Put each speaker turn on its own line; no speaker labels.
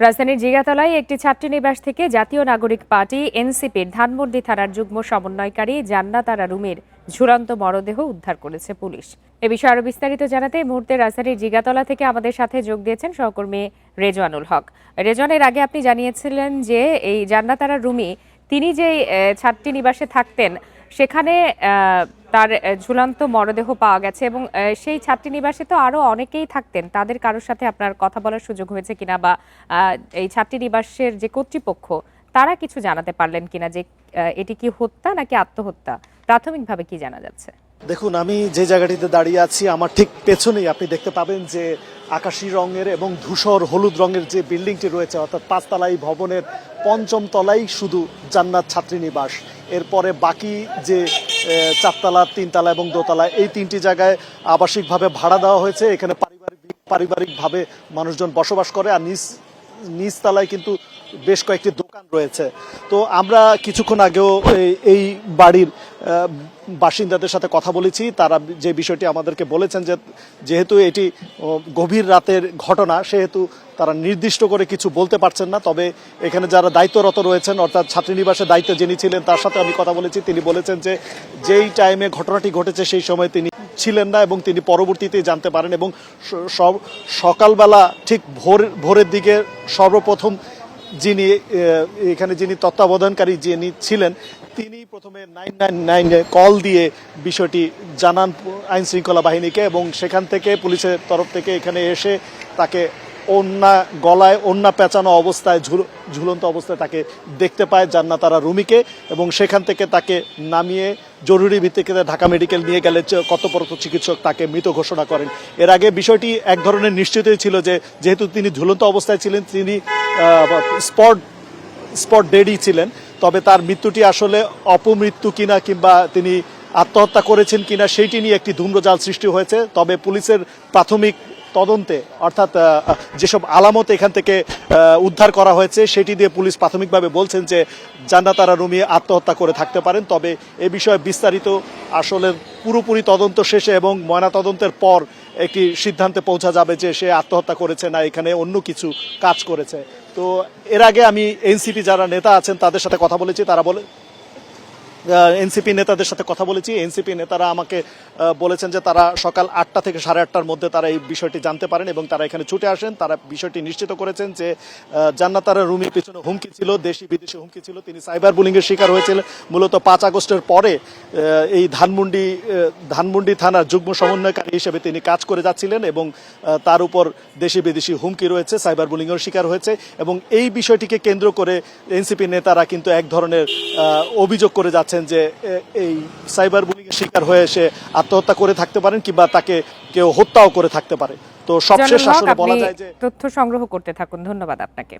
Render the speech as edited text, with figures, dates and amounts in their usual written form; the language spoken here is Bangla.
রাজধানীর জিগাতলায় একটি ছাত্রীনিবাস থেকে জাতীয় নাগরিক পার্টি এনসিপির ধানমন্ডি থানার যুগ্ম সমন্বয়কারী জান্নাত আরা রুমির ঝুলন্ত মরদেহ উদ্ধার করেছে পুলিশ। এ বিষয়ে আরো বিস্তারিত জানাতে এই মুহূর্তে রাজধানীর জিগাতলা থেকে আমাদের সাথে যোগ দিয়েছেন সহকর্মী রেজওয়ানুল হক। রেজওয়ানের আগে আপনি জানিয়েছিলেন যে এই জান্নাত আরা রুমি তিনি যে ছাত্রীনিবাসে থাকতেন সেখানে তার ঝুলন্ত মরদেহ পাওয়া গেছে এবং সেই ছাত্রীনিবাসে তো আরো অনেকেই থাকতেন, তাদের কারোর সাথে আপনার কথা বলার সুযোগ হয়েছে কিনা বা এই ছাত্রীনিবাসের যে কর্তৃপক্ষ তারা কিছু জানাতে পারলেন কিনা যে এটি কি হত্যা নাকি আত্মহত্যা, প্রাথমিকভাবে কি জানা যাচ্ছে?
দেখুন, আমি যে জায়গাটিতে দাঁড়িয়ে আছি আমার ঠিক পেছনেই আপনি দেখতে পাবেন যে আকাশী রঙের এবং ধূসর হলুদ রঙের যে বিল্ডিংটি রয়েছে, অর্থাৎ ৫ তলাই ভবনের ৫ম তলাই শুধু জান্নাত ছাত্রীনিবাস। এরপরে বাকি যে ৪ তলা, ৩ তলা এবং দোতলা, এই ৩টি জায়গায় আবাসিকভাবে ভাড়া দেওয়া হয়েছে। এখানে পারিবারিকভাবে মানুষজন বসবাস করে, আর নিচ তলায় কিন্তু বেশ কয়েকটি দোকান রয়েছে। তো আমরা কিছুক্ষণ আগেও এই বাড়ির বাসিন্দাদের সাথে কথা বলেছি। তারা যে বিষয়টি আমাদেরকে বলেছেন যে যেহেতু এটি গভীর রাতের ঘটনা সেহেতু তারা নির্দিষ্ট করে কিছু বলতে পারছেন না। তবে এখানে যারা দায়িত্বরত রয়েছেন, অর্থাৎ ছাত্রীনিবাসের দায়িত্বে যিনি ছিলেন তার সাথে আমি কথা বলেছি। তিনি বলেছেন যে যেই টাইমে ঘটনাটি ঘটেছে সেই সময় তিনি ছিলেন না এবং তিনি পরবর্তীতে জানতে পারেন এবং সকালবেলা ঠিক ভোরের দিকে সর্বপ্রথম যিনি তত্ত্বাবধানকারী যিনি ছিলেন তিনি প্রথমে 999 কল দিয়ে বিষয়টি জানান আইন শৃঙ্খলা বাহিনীকে এবং সেখান থেকে পুলিশের তরফ থেকে এখানে এসে তাকে গলায় ওড়না পেঁচানো অবস্থায় ঝুলন্ত অবস্থায় তাকে দেখতে পায় জান্নাত আরা রুমিকে এবং সেখান থেকে তাকে নামিয়ে জরুরি ভিত্তিতে ঢাকা মেডিকেল নিয়ে গেলে কর্তব্যরত চিকিৎসক তাকে মৃত ঘোষণা করেন। এর আগে বিষয়টি এক ধরনের নিশ্চিতই ছিল যে যেহেতু তিনি ঝুলন্ত অবস্থায় ছিলেন তিনি স্পট ডেডই ছিলেন। তবে তার মৃত্যুটি আসলে অপমৃত্যু কিনা কিংবা তিনি আত্মহত্যা করেছেন কিনা সেইটি নিয়ে একটি ধূম্রজাল সৃষ্টি হয়েছে। তবে পুলিশের প্রাথমিক তদন্তে অর্থাৎ যেসব আলামত এখান থেকে উদ্ধার করা হয়েছে সেটি দিয়ে পুলিশ প্রাথমিকভাবে বলছেন যে জান্নাত আরা রুমি আত্মহত্যা করে থাকতে পারেন। তবে এ বিষয়ে বিস্তারিত আসলে পুরোপুরি তদন্ত শেষে এবং ময়নাতদন্তের পর একটি সিদ্ধান্তে পৌঁছা যাবে যে সে আত্মহত্যা করেছে না এখানে অন্য কিছু কাজ করেছে। তো এর আগে আমি এনসিপি যারা নেতা আছেন তাদের সাথে কথা বলেছি। তারা বলে এনসিপি নেতাদের সাথে কথা বলেছি। এনসিপি নেতারা আমাকে বলেছেন যে তারা সকাল 8টা থেকে 8:30টার মধ্যে তারা এই বিষয়টি জানতে পারেন এবং তারা এখানে ছুটে আসেন। তারা বিষয়টি নিশ্চিত করেছেন যে জান্নাত আরা রুমির পিছনে হুমকি ছিল, দেশি বিদেশি হুমকি ছিল। তিনি সাইবার বুলিংয়ের শিকার হয়েছিলেন মূলত 5 আগস্টের পরে। এই ধানমন্ডি থানার যুগ্ম সমন্বয়কারী হিসেবে তিনি কাজ করে যাচ্ছিলেন এবং তার উপর দেশি বিদেশি হুমকি রয়েছে, সাইবার বুলিংয়ের শিকার হয়েছে এবং এই বিষয়টিকে কেন্দ্র করে এনসিপি নেতারা কিন্তু এক ধরনের অভিযোগ করে যাচ্ছেন যে এই সাইবার বুলিংয়ের শিকার হয়ে সে আত্মহত্যা করে থাকতে পারেন কিংবা তাকে কেউ হত্যাও করে থাকতে পারে। তো সবশেষ আসলে বলা যায় যে
তথ্য সংগ্রহ করতে থাকুন। ধন্যবাদ আপনাকে।